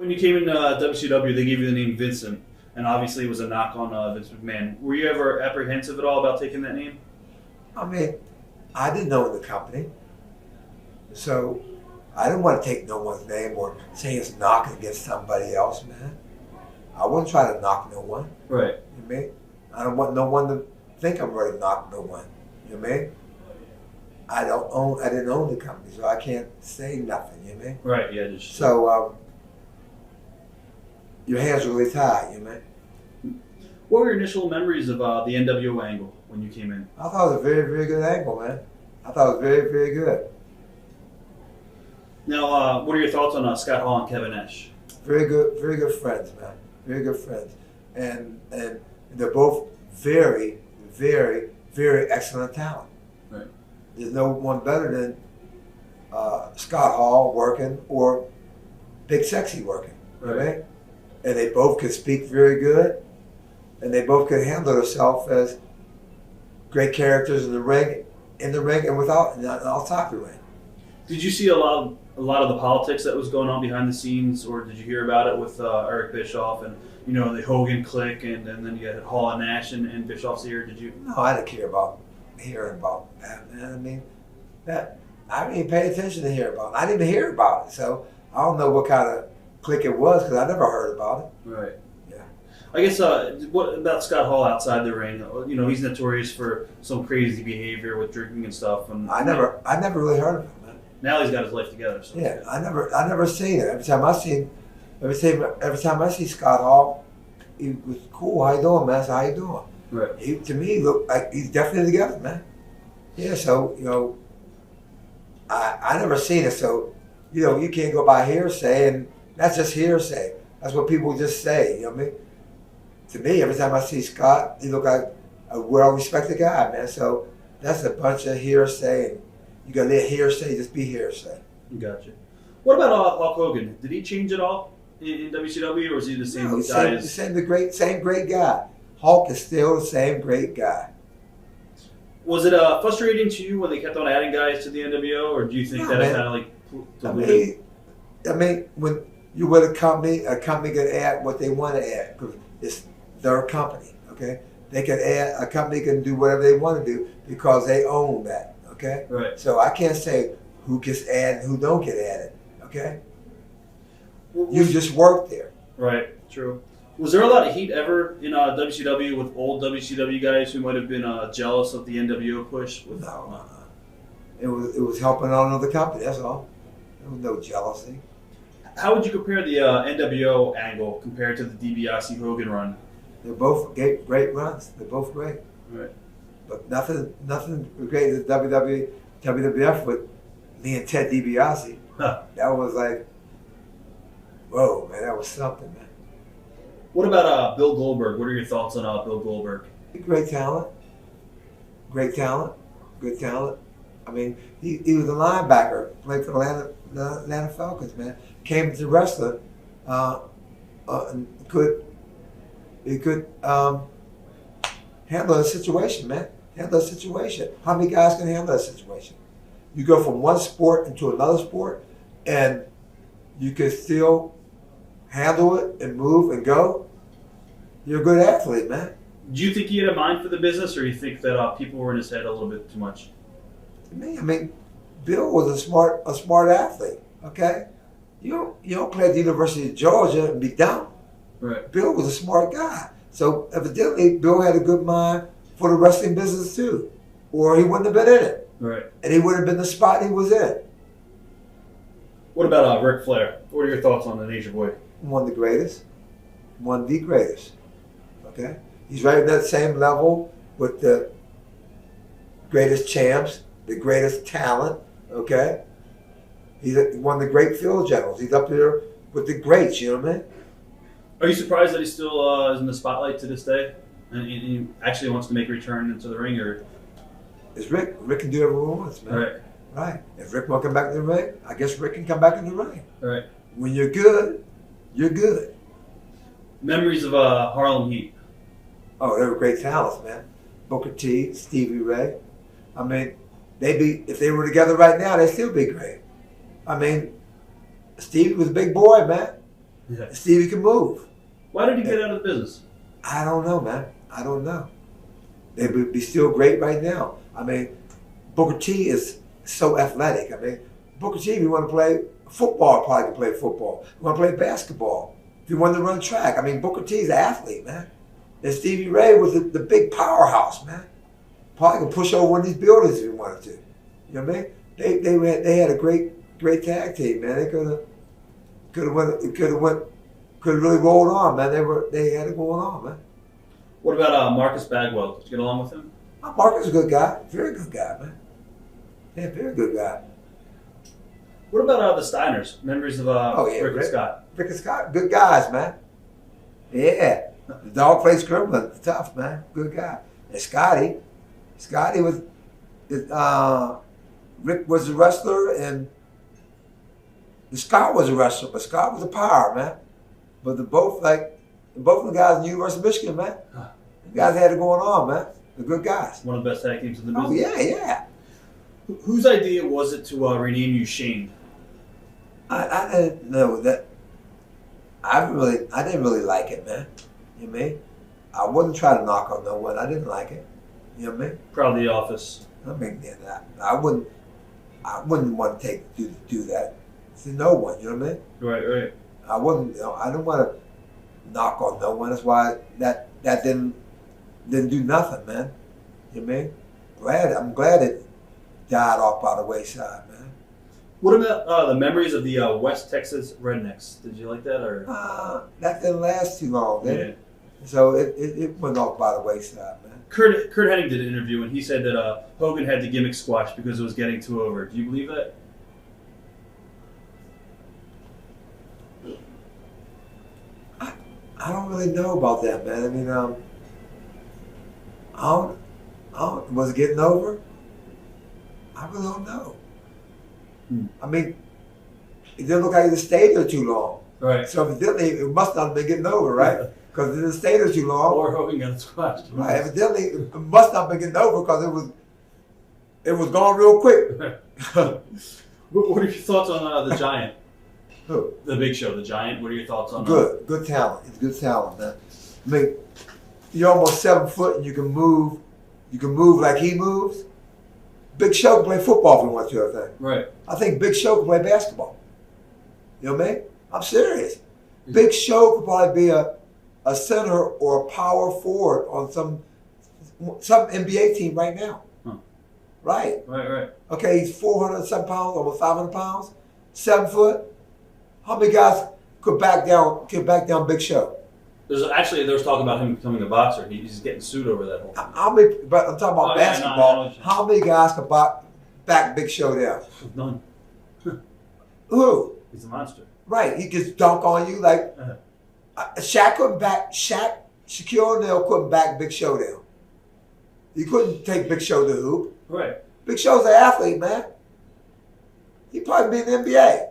When you came into WCW, they gave you the name Vincent, and obviously it was a knock on Vince McMahon. Were you ever apprehensive at all about taking that name? I mean, I didn't know the company, so I didn't want to take no one's name or say it's knocking against somebody else, man. I wouldn't try to knock no one. Right. You know what I mean? I don't want no one to think I'm ready to knock no one. You know what I mean? I didn't own the company, so I can't say nothing. You know what I mean? Right. Yeah. Just So your hands are really tied. You know what I mean? What were your initial memories of the nWo angle when you came in? I thought it was a very, very good angle, man. I thought it was very, very good. Now, what are your thoughts on Scott Hall and Kevin Nash? Very good friends, man. Very good friends, and they're both very, very, very excellent talent. Right. There's no one better than Scott Hall working or Big Sexy working. Right. And they both could speak very good, and they both could handle themselves as great characters in the ring, and without and outside the ring. Did you see a lot of the politics that was going on behind the scenes, or did you hear about it with Eric Bischoff and the Hogan clique, and then you had Hall and Nash and Bischoff's ear? Did you? No, I didn't care about hearing about that, man. I mean, I didn't even pay attention to hear about it. I didn't even hear about it, so I don't know what kind of clique it was because I never heard about it. Right. Yeah. I guess what about Scott Hall outside the ring? He's notorious for some crazy behavior with drinking and stuff. And I never really heard of him, man. Now he's got his life together. So. Yeah, I never seen it. Every time I see Scott Hall, he was cool. How you doing, man? I said, how you doing? Right. To me, he looked like he's definitely together, man. Yeah, so I never seen it. So you can't go by hearsay, and that's just hearsay. That's what people just say. You know what I mean? To me, every time I see Scott, he look like a well-respected guy, man. So that's a bunch of hearsay, and you gotta let hearsay just be hearsay. Gotcha. What about Hulk Hogan? Did he change at all in WCW, or was he the same guy? Same great guy. Hulk is still the same great guy. Was it frustrating to you when they kept on adding guys to the nWo, or do you think that it kind of like? I mean, when you're with a company can add what they want to add because it's their company. Okay, they can add. A company can do whatever they want to do because they own that. Okay, right. So I can't say who gets added and who don't get added. Okay, you just work there. Right. True. Was there a lot of heat ever in WCW with old WCW guys who might have been jealous of the nWo push? No. It was helping on another company. That's all. There was no jealousy. How would you compare the nWo angle compared to the DiBiase Hogan run? They're both great runs. They're both great. Right. But nothing great as WWF with me and Ted DiBiase. Huh. That was like, whoa, man, that was something, man. What about Bill Goldberg? What are your thoughts on Bill Goldberg? Great talent. Good talent. I mean, he was a linebacker, played for the Atlanta Falcons, man. Came as a wrestler, and he could handle a situation, man. Handle a situation. How many guys can handle a situation? You go from one sport into another sport, and you can still handle it and move and go. You're a good athlete, man. Do you think he had a mind for the business, or do you think that people were in his head a little bit too much? To me, I mean, Bill was a smart athlete. Okay, you don't play at the University of Georgia and be dumb. Right. Bill was a smart guy, so evidently Bill had a good mind for the wrestling business too, or he wouldn't have been in it. Right. And he would have been the spot he was in. What about Ric Flair? What are your thoughts on the Nature Boy? One of the greatest. Okay, he's right at that same level with the greatest champs, the greatest talent. Okay, he's one of the great field generals. He's up there with the greats. You know what I mean? Are you surprised that he still is in the spotlight to this day, and he actually wants to make a return into the ring? Or it's Rick? Rick can do whatever he wants, man. Right. Right. If Rick won't come back in the ring, I guess Rick can come back in the ring. Right. When you're good, you're good. Memories of Harlem Heat. Oh, they were great talents, man. Booker T, Stevie Ray. I mean, if they were together right now, they'd still be great. I mean, Stevie was a big boy, man. Yeah. Stevie can move. Why did he get out of the business? I don't know, man. I don't know. They would be still great right now. I mean, Booker T is so athletic. I mean, Booker T, if you want to play football, probably can play football. If you want to play basketball, if you want to run track, I mean, Booker T is an athlete, man. And Stevie Ray was the big powerhouse, man. Probably could push over one of these buildings if he wanted to. You know what I mean? They had a great tag team, man. They could have really rolled on, man. They had it going on, man. What about Marcus Bagwell? Did you get along with him? Marcus is a good guy, very good guy, man. Yeah, very good guy. What about the Steiners? Memories of Rick and Scott? Rick and Scott, good guys, man. Yeah, the dog plays scribbling, tough, man. Good guy. And Scotty was, Rick was a wrestler and Scott was a wrestler, but Scott was a power, man. But both of the guys in the University of Michigan, man. The guys had it going on, man. They're good guys. One of the best tag teams in the business. Oh yeah. Whose idea was it to rename you Shane? I didn't know that. I didn't really like it, man. You know what I mean? I wouldn't try to knock on no one. I didn't like it. You know what I mean? Proud of the office. I mean, I wouldn't want to do that to no one. You know what I mean? Right. I wouldn't. I didn't want to knock on no one. That's why that didn't do nothing, man. You know what I mean? I'm glad it died off by the wayside, man. What about the memories of the West Texas Rednecks? Did you like that, or that didn't last too long, did it? Yeah. So it went off by the wayside, man. Kurt Hennig did an interview and he said that Hogan had the gimmick squash because it was getting too over. Do you believe that? I don't really know about that, man. I mean, I don't, was it getting over? I really don't know. I mean, it didn't look like it stayed there too long. Right. So evidently, it must not have been getting over, right? Because it didn't stay there too long. Or Hogan got squashed. Right. Evidently, it must not have been getting over because it was gone real quick. What are your thoughts on the Giant? Who? The Big Show, the Giant. What are your thoughts on that? Good talent. It's good talent, man. I mean, you're almost 7 foot and you can move like he moves. Big Show can play football if he wants to, I think. Right. I think Big Show can play basketball. You know what I mean? I'm serious. Big Show could probably be a center or a power forward on some NBA team right now. Huh. Right. Okay, he's 400-some pounds, almost 500 pounds, 7 foot. How many guys could back down Big Show? There was talking about him becoming a boxer. He's getting sued over that whole thing. How many? But I'm talking about basketball. How many guys could back Big Show down? None. Who? He's a monster. Right. He just dunk on you like Shaquille O'Neal couldn't back Big Show down. He couldn't take Big Show to the hoop. Right. Big Show's an athlete, man. He'd probably be in the NBA.